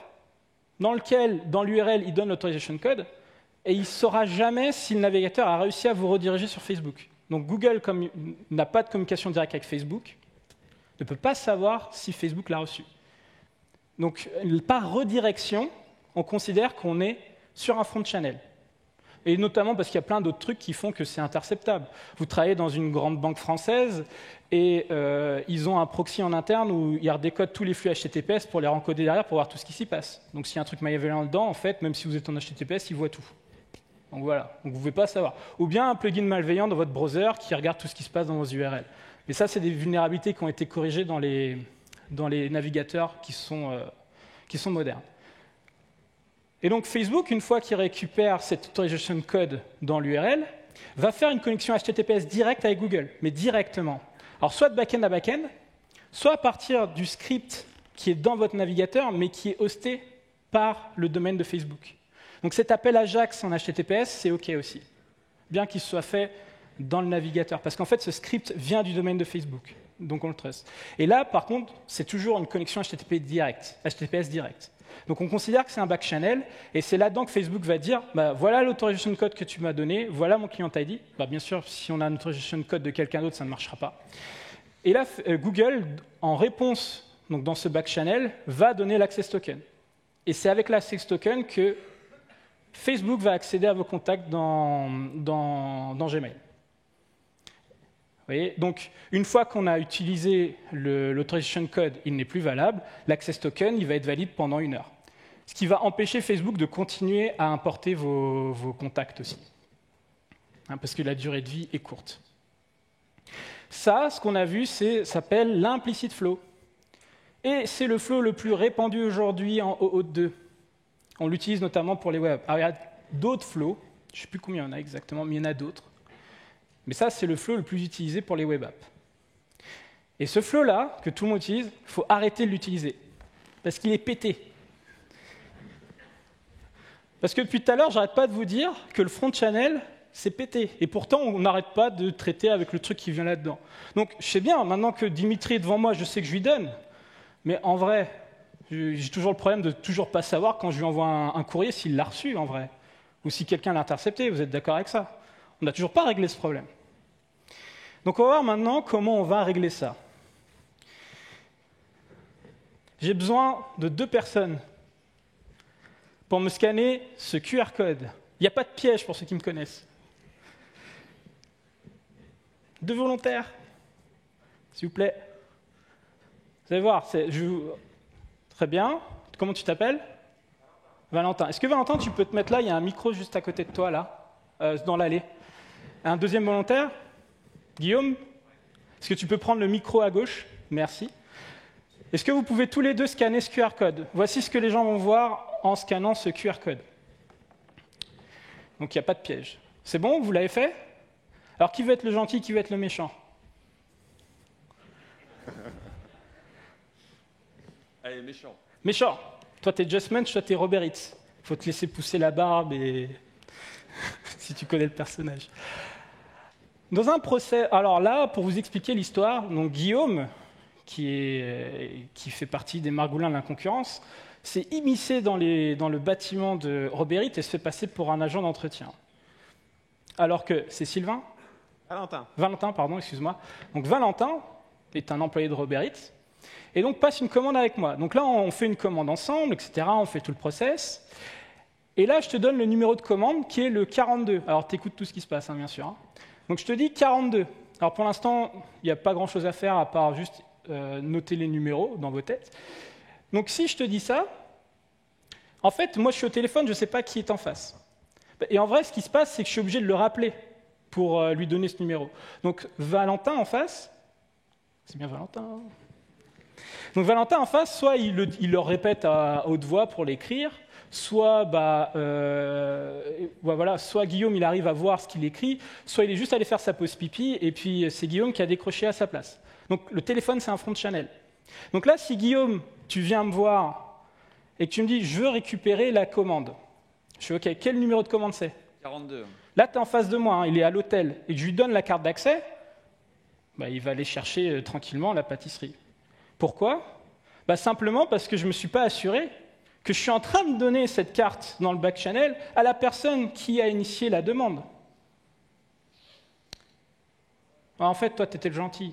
dans lequel, dans l'URL, il donne l'authorization code et il ne saura jamais si le navigateur a réussi à vous rediriger sur Facebook. Donc Google, comme il n'a pas de communication directe avec Facebook, ne peut pas savoir si Facebook l'a reçu. Donc par redirection, on considère qu'on est sur un front channel. Et notamment parce qu'il y a plein d'autres trucs qui font que c'est interceptable. Vous travaillez dans une grande banque française et ils ont un proxy en interne où ils redécodent tous les flux HTTPS pour les rencoder derrière pour voir tout ce qui s'y passe. Donc s'il y a un truc malveillant dedans, en fait, même si vous êtes en HTTPS, ils voient tout. Donc voilà, donc vous ne pouvez pas savoir. Ou bien un plugin malveillant dans votre browser qui regarde tout ce qui se passe dans vos URL. Mais ça, c'est des vulnérabilités qui ont été corrigées dans les navigateurs qui sont modernes. Et donc Facebook, une fois qu'il récupère cette authorization code dans l'URL, va faire une connexion HTTPS directe avec Google, mais directement. Alors soit de back-end à back-end, soit à partir du script qui est dans votre navigateur, mais qui est hosté par le domaine de Facebook. Donc cet appel AJAX en HTTPS, c'est OK aussi, bien qu'il soit fait dans le navigateur, parce qu'en fait, ce script vient du domaine de Facebook, donc on le trust. Et là, par contre, c'est toujours une connexion HTTPS direct. Donc on considère que c'est un back channel, et c'est là-dedans que Facebook va dire bah, voilà l'autorization code que tu m'as donné, voilà mon client ID. Bah, bien sûr, si on a un authorization code de quelqu'un d'autre, ça ne marchera pas. Et là, Google, en réponse donc dans ce back channel, va donner l'access token. Et c'est avec l'access token que Facebook va accéder à vos contacts dans Gmail. Vous voyez, donc, une fois qu'on a utilisé l'authentication code, il n'est plus valable. L'access token, il va être valide pendant 1 heure. Ce qui va empêcher Facebook de continuer à importer vos contacts aussi. Parce que la durée de vie est courte. Ça, ce qu'on a vu, s'appelle l'implicit flow. Et c'est le flow le plus répandu aujourd'hui en OAuth 2. On l'utilise notamment pour les web. Alors, il y a d'autres flows. Je ne sais plus combien il y en a exactement, mais il y en a d'autres. Mais ça, c'est le flow le plus utilisé pour les web apps. Et ce flow-là, que tout le monde utilise, il faut arrêter de l'utiliser. Parce qu'il est pété. Parce que depuis tout à l'heure, j'arrête pas de vous dire que le front channel, c'est pété. Et pourtant, on n'arrête pas de traiter avec le truc qui vient là-dedans. Donc, je sais bien, maintenant que Dimitri est devant moi, je sais que je lui donne. Mais en vrai, j'ai toujours le problème de toujours pas savoir quand je lui envoie un courrier s'il l'a reçu, en vrai. Ou si quelqu'un l'a intercepté. Vous êtes d'accord avec ça? On n'a toujours pas réglé ce problème. Donc on va voir maintenant comment on va régler ça. J'ai besoin de 2 personnes pour me scanner ce QR code. Il n'y a pas de piège pour ceux qui me connaissent. 2 volontaires, s'il vous plaît. Vous allez voir, très bien. Comment tu t'appelles? Valentin. Est-ce que Valentin, tu peux te mettre là? Il y a un micro juste à côté de toi, là, dans l'allée. Un deuxième volontaire? Guillaume? Est-ce que tu peux prendre le micro à gauche? Merci. Est-ce que vous pouvez tous les 2 scanner ce QR code? Voici ce que les gens vont voir en scannant ce QR code. Donc il n'y a pas de piège. C'est bon? Vous l'avez fait? Alors qui veut être le gentil, qui veut être le méchant? Allez, méchant. Méchant. Toi, t'es Just Munch, toi, t'es Robert Hitz. Il faut te laisser pousser la barbe et... si tu connais le personnage. Dans un procès, alors là, pour vous expliquer l'histoire, donc Guillaume, qui fait partie des margoulins de la concurrence, s'est immiscé dans le bâtiment de Robert Hitz et se fait passer pour un agent d'entretien. Alors que c'est Sylvain? Valentin, pardon, excuse-moi. Donc Valentin est un employé de Robert Hitz et donc passe une commande avec moi. Donc là, on fait une commande ensemble, etc. On fait tout le process. Et là, je te donne le numéro de commande qui est le 42. Alors, tu écoutes tout ce qui se passe, hein, bien sûr. Hein. Donc, je te dis 42. Alors, pour l'instant, il n'y a pas grand-chose à faire à part juste noter les numéros dans vos têtes. Donc, si je te dis ça, en fait, moi, je suis au téléphone, je ne sais pas qui est en face. Et en vrai, ce qui se passe, c'est que je suis obligé de le rappeler pour lui donner ce numéro. Donc, Valentin en face, c'est bien Valentin. Donc, Valentin en face, soit il le répète à haute voix pour l'écrire, soit, soit Guillaume il arrive à voir ce qu'il écrit, soit il est juste allé faire sa pause pipi, et puis c'est Guillaume qui a décroché à sa place. Donc le téléphone, c'est un front channel. Donc là, si Guillaume, tu viens me voir et que tu me dis « je veux récupérer la commande », je fais « ok, quel numéro de commande c'est ?» 42. Là, tu es en face de moi, hein, il est à l'hôtel, et que je lui donne la carte d'accès, il va aller chercher tranquillement la pâtisserie. Pourquoi? Simplement parce que je ne me suis pas assuré que je suis en train de donner cette carte dans le back channel à la personne qui a initié la demande. En fait, toi, tu étais le gentil.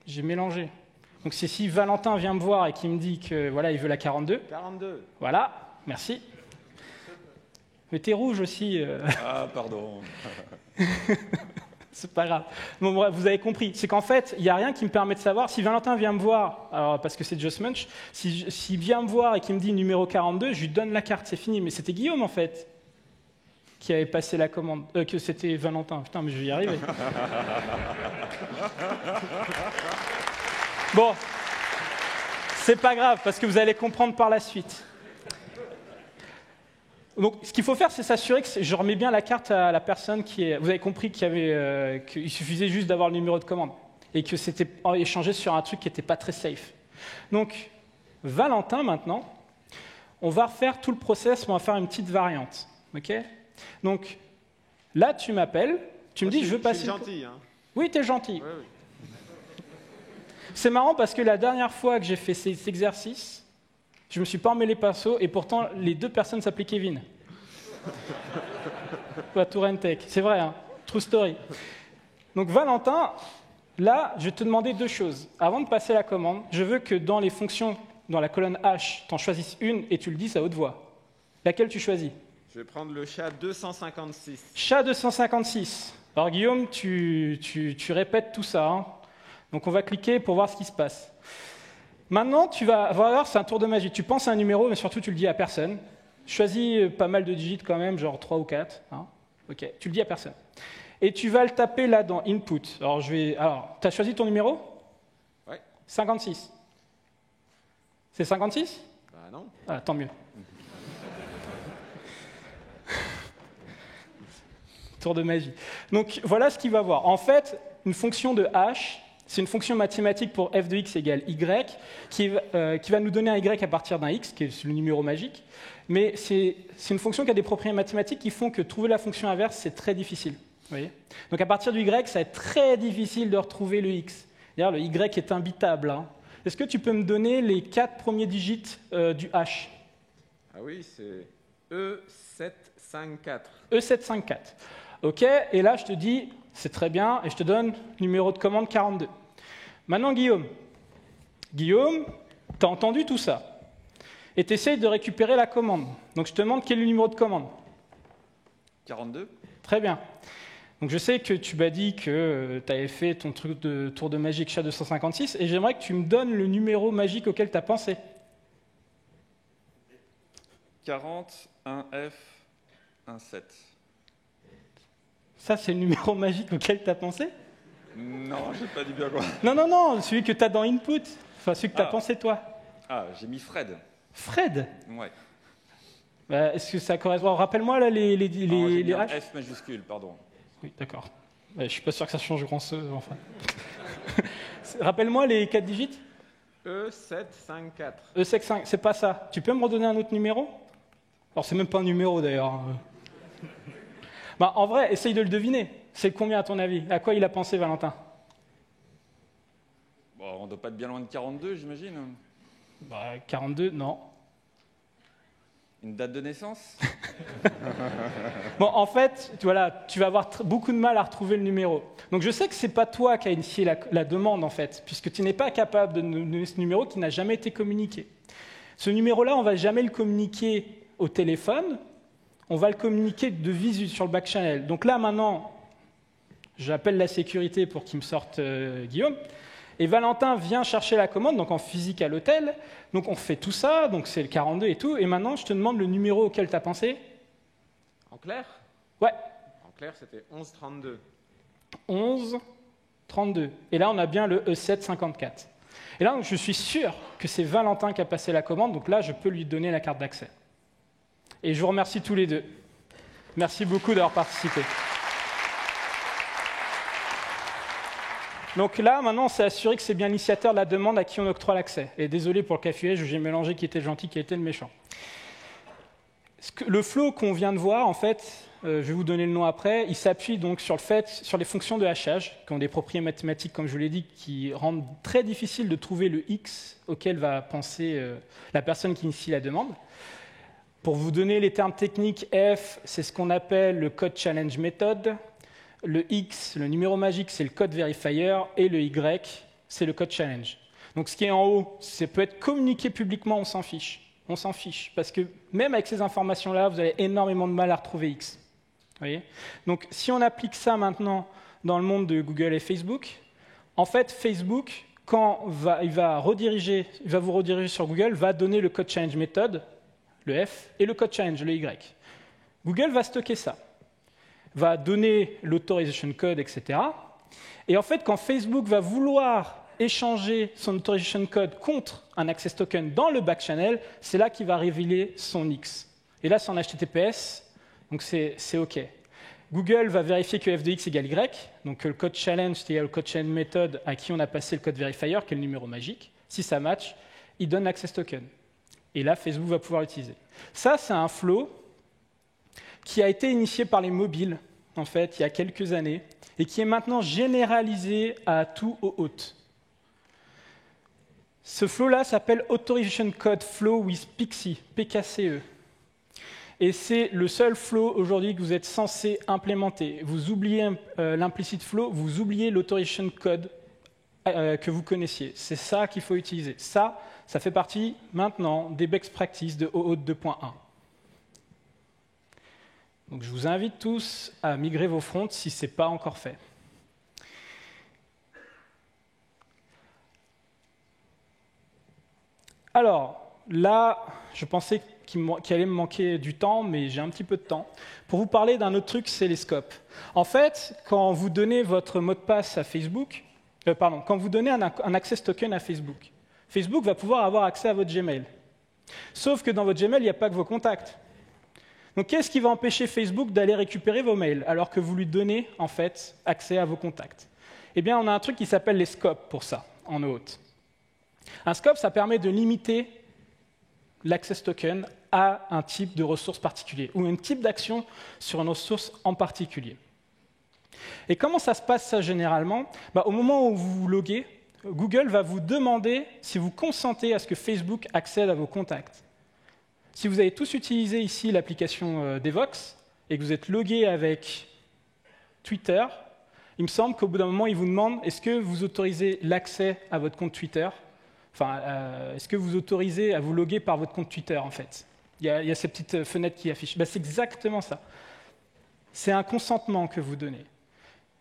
J'ai mélangé. Donc, c'est si Valentin vient me voir et qu'il me dit que voilà, il veut la 42. 42. Voilà, merci. Mais t'es rouge aussi. Ah, pardon. C'est pas grave. Bon, bref, vous avez compris. C'est qu'en fait, il n'y a rien qui me permet de savoir. Si Valentin vient me voir, alors, parce que c'est Just Munch, s'il vient me voir et qu'il me dit numéro 42, je lui donne la carte, c'est fini. Mais c'était Guillaume, en fait, qui avait passé la commande. Que c'était Valentin. Putain, mais je vais y arriver. Bon, c'est pas grave, parce que vous allez comprendre par la suite. Donc, ce qu'il faut faire, c'est s'assurer que je remets bien la carte à la personne qui est... Vous avez compris qu'il suffisait juste d'avoir le numéro de commande et que c'était échangé sur un truc qui n'était pas très safe. Donc, Valentin, maintenant, on va refaire tout le process, mais on va faire une petite variante. OK ? Donc, là, tu m'appelles, tu me dis, je veux passer... Je suis gentil, hein. Oui, t'es gentil. Ouais, oui. C'est marrant parce que la dernière fois que j'ai fait cet exercice, je ne me suis pas emmêlé les pinceaux et pourtant les deux personnes s'appelaient Kevin. Pas Tourentech, c'est vrai, hein, true story. Donc Valentin, là, je vais te demander deux choses. Avant de passer la commande, je veux que dans les fonctions, dans la colonne H, tu en choisisses une et tu le dises à haute voix. Laquelle tu choisis? Je vais prendre le chat 256. Chat 256. Alors Guillaume, tu répètes tout ça. Hein. Donc on va cliquer pour voir ce qui se passe. Maintenant, tu vas voir, c'est un tour de magie. Tu penses à un numéro, mais surtout tu le dis à personne. Choisis pas mal de digits quand même, genre 3 ou 4. Hein. Ok, tu le dis à personne. Et tu vas le taper là dans Input. Alors, tu as choisi ton numéro? Oui. 56. C'est 56? Bah non. Ah, tant mieux. Tour de magie. Donc, voilà ce qu'il va voir. En fait, une fonction de h, c'est une fonction mathématique pour f de x égale y, qui va nous donner un y à partir d'un x, qui est le numéro magique. Mais c'est une fonction qui a des propriétés mathématiques qui font que trouver la fonction inverse, c'est très difficile. Vous voyez? Donc à partir du y, ça va être très difficile de retrouver le x. D'ailleurs, le y est imbitable. Hein. Est-ce que tu peux me donner les 4 premiers digits du h? Ah oui, c'est E754. E754. OK, et là, je te dis, c'est très bien, et je te donne numéro de commande 42. Maintenant, Guillaume, tu as entendu tout ça, et tu essayes de récupérer la commande. Donc, je te demande quel est le numéro de commande. 42. Très bien. Donc, je sais que tu m'as dit que tu avais fait ton truc de tour de magie chat 256, et j'aimerais que tu me donnes le numéro magique auquel tu as pensé. 40, 1F, 17. Ça, c'est le numéro magique auquel tu as pensé? Non, j'ai pas dit bien quoi. Non, celui que tu as dans Input. Enfin, celui que tu as pensé, toi. Ah, j'ai mis Fred. Fred? Ouais. Est-ce que ça correspond? Rappelle-moi là les J'ai mis un H. F majuscule, pardon. Oui, d'accord. Je suis pas sûr que ça change grand-chose. Enfin. Rappelle-moi les 4 digits. E754. E5, c'est pas ça. Tu peux me redonner un autre numéro? Alors, c'est même pas un numéro d'ailleurs. Bah, en vrai, essaye de le deviner. C'est combien à ton avis? À quoi il a pensé, Valentin? Bon, on doit pas être bien loin de 42, j'imagine. Bah, 42, non. Une date de naissance? Bon, en fait, voilà, tu vas avoir beaucoup de mal à retrouver le numéro. Donc, je sais que c'est pas toi qui as initié la demande, en fait, puisque tu n'es pas capable de nous donner ce numéro qui n'a jamais été communiqué. Ce numéro-là, on va jamais le communiquer au téléphone. On va le communiquer de visu sur le back channel. Donc là, maintenant, j'appelle la sécurité pour qu'il me sorte Guillaume. Et Valentin vient chercher la commande, donc en physique à l'hôtel. Donc on fait tout ça, donc c'est le 42 et tout. Et maintenant, je te demande le numéro auquel tu as pensé. En clair? Ouais. En clair, c'était 1132. 1132. Et là, on a bien le E754. Et là, donc, je suis sûr que c'est Valentin qui a passé la commande. Donc là, je peux lui donner la carte d'accès. Et je vous remercie tous les deux. Merci beaucoup d'avoir participé. Donc là, maintenant, on s'est assuré que c'est bien l'initiateur de la demande à qui on octroie l'accès. Et désolé pour le cafouillage, j'ai mélangé qui était le gentil, qui était le méchant. Le flow qu'on vient de voir, en fait, je vais vous donner le nom après, il s'appuie donc sur les fonctions de hachage, qui ont des propriétés mathématiques, comme je vous l'ai dit, qui rendent très difficile de trouver le X auquel va penser la personne qui initie la demande. Pour vous donner les termes techniques, F, c'est ce qu'on appelle le code challenge method. Le X, le numéro magique, c'est le code verifier. Et le Y, c'est le code challenge. Donc ce qui est en haut, ça peut être communiqué publiquement, on s'en fiche. On s'en fiche, parce que même avec ces informations-là, vous avez énormément de mal à retrouver X. Vous voyez ? Donc, si on applique ça maintenant dans le monde de Google et Facebook, en fait, Facebook, quand il va vous rediriger sur Google, va donner le code challenge méthode, le F, et le code challenge, le Y. Google va stocker ça, va donner l'authorization code, etc. Et en fait, quand Facebook va vouloir échanger son authorization code contre un access token dans le back channel, c'est là qu'il va révéler son X. Et là, c'est en HTTPS, donc c'est OK. Google va vérifier que f de x égale y, donc le code challenge, c'est-à-dire le code challenge méthode à qui on a passé le code verifier, qui est le numéro magique. Si ça match, il donne l'access token. Et là, Facebook va pouvoir l'utiliser. Ça, c'est un flow qui a été initié par les mobiles, en fait, il y a quelques années, et qui est maintenant généralisé à tout OAuth. Ce flow-là s'appelle Authorization Code Flow with PKCE, PKCE. Et c'est le seul flow aujourd'hui que vous êtes censé implémenter. Vous oubliez l'implicit flow, vous oubliez l'authorization code que vous connaissiez. C'est ça qu'il faut utiliser. Ça fait partie maintenant des best practices de OAuth 2.1. Donc je vous invite tous à migrer vos fronts si ce n'est pas encore fait. Alors, là, je pensais qu'il allait me manquer du temps, mais j'ai un petit peu de temps. Pour vous parler d'un autre truc, c'est les scopes. En fait, quand vous donnez votre mot de passe à Facebook, quand vous donnez un access token à Facebook, Facebook va pouvoir avoir accès à votre Gmail. Sauf que dans votre Gmail, il n'y a pas que vos contacts. Donc, qu'est-ce qui va empêcher Facebook d'aller récupérer vos mails alors que vous lui donnez, en fait, accès à vos contacts? Eh bien, on a un truc qui s'appelle les scopes pour ça, en OAuth. Un scope, ça permet de limiter l'access token à un type de ressource particulier ou un type d'action sur une ressource en particulier. Et comment ça se passe ça généralement? Au moment où vous vous loguez, Google va vous demander si vous consentez à ce que Facebook accède à vos contacts. Si vous avez tous utilisé ici l'application Devoxx et que vous êtes logué avec Twitter, il me semble qu'au bout d'un moment, il vous demande est-ce que vous autorisez l'accès à votre compte Twitter? Est-ce que vous autorisez à vous loguer par votre compte Twitter, en fait? Il y a ces petites fenêtres qui affichent. C'est exactement ça. C'est un consentement que vous donnez.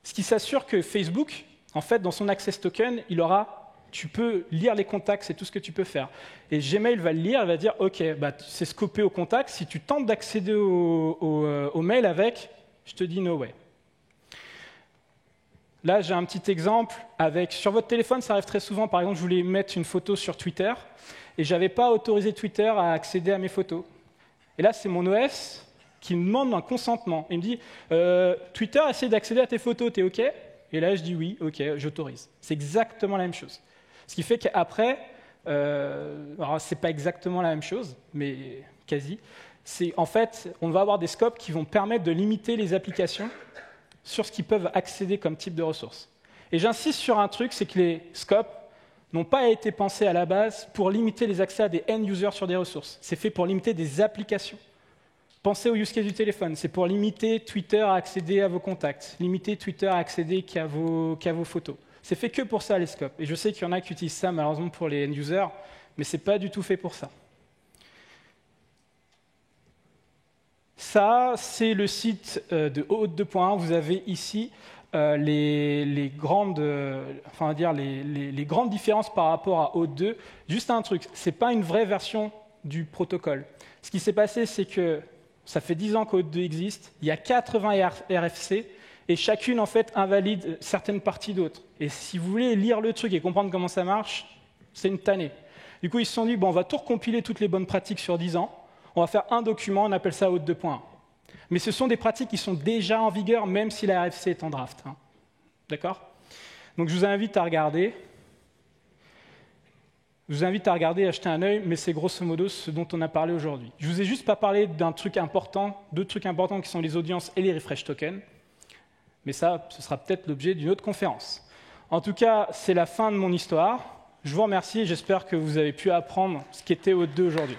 Ce qui s'assure que Facebook, en fait, dans son access token, tu peux lire les contacts, c'est tout ce que tu peux faire. Et Gmail va le lire, il va dire, OK, c'est scopé au contact. Si tu tentes d'accéder au mail avec, je te dis no way. Là, j'ai un petit exemple sur votre téléphone, ça arrive très souvent. Par exemple, je voulais mettre une photo sur Twitter et je n'avais pas autorisé Twitter à accéder à mes photos. Et là, c'est mon OS qui me demande un consentement. Il me dit Twitter essaie d'accéder à tes photos, t'es OK? Et là, je dis oui, OK, j'autorise. C'est exactement la même chose. Ce qui fait qu'après, alors c'est pas exactement la même chose, mais quasi. En fait, on va avoir des scopes qui vont permettre de limiter les applications sur ce qu'ils peuvent accéder comme type de ressources. Et j'insiste sur un truc, c'est que les scopes n'ont pas été pensés à la base pour limiter les accès à des end-users sur des ressources. C'est fait pour limiter des applications. Pensez au use case du téléphone. C'est pour limiter Twitter à accéder à vos contacts, limiter Twitter à accéder qu'à vos photos. C'est fait que pour ça, les scopes. Et je sais qu'il y en a qui utilisent ça, malheureusement, pour les end-users, mais ce n'est pas du tout fait pour ça. Ça, c'est le site de OAuth 2.1. Vous avez ici les grandes différences par rapport à OAuth 2. Juste un truc, ce n'est pas une vraie version du protocole. Ce qui s'est passé, c'est que ça fait 10 ans qu'OAuth 2 existe, il y a 80 RFC, et chacune, en fait, invalide certaines parties d'autres. Et si vous voulez lire le truc et comprendre comment ça marche, c'est une tannée. Du coup, ils se sont dit, on va tout recompiler toutes les bonnes pratiques sur 10 ans, on va faire un document, on appelle ça OAuth 2.1. Mais ce sont des pratiques qui sont déjà en vigueur, même si la RFC est en draft. D'accord? Donc je vous invite à regarder. Acheter un œil, mais c'est grosso modo ce dont on a parlé aujourd'hui. Je ne vous ai juste pas parlé deux trucs importants qui sont les audiences et les refresh tokens. Mais ça, ce sera peut-être l'objet d'une autre conférence. En tout cas, c'est la fin de mon histoire. Je vous remercie et j'espère que vous avez pu apprendre ce qu'était OAuth 2 aujourd'hui.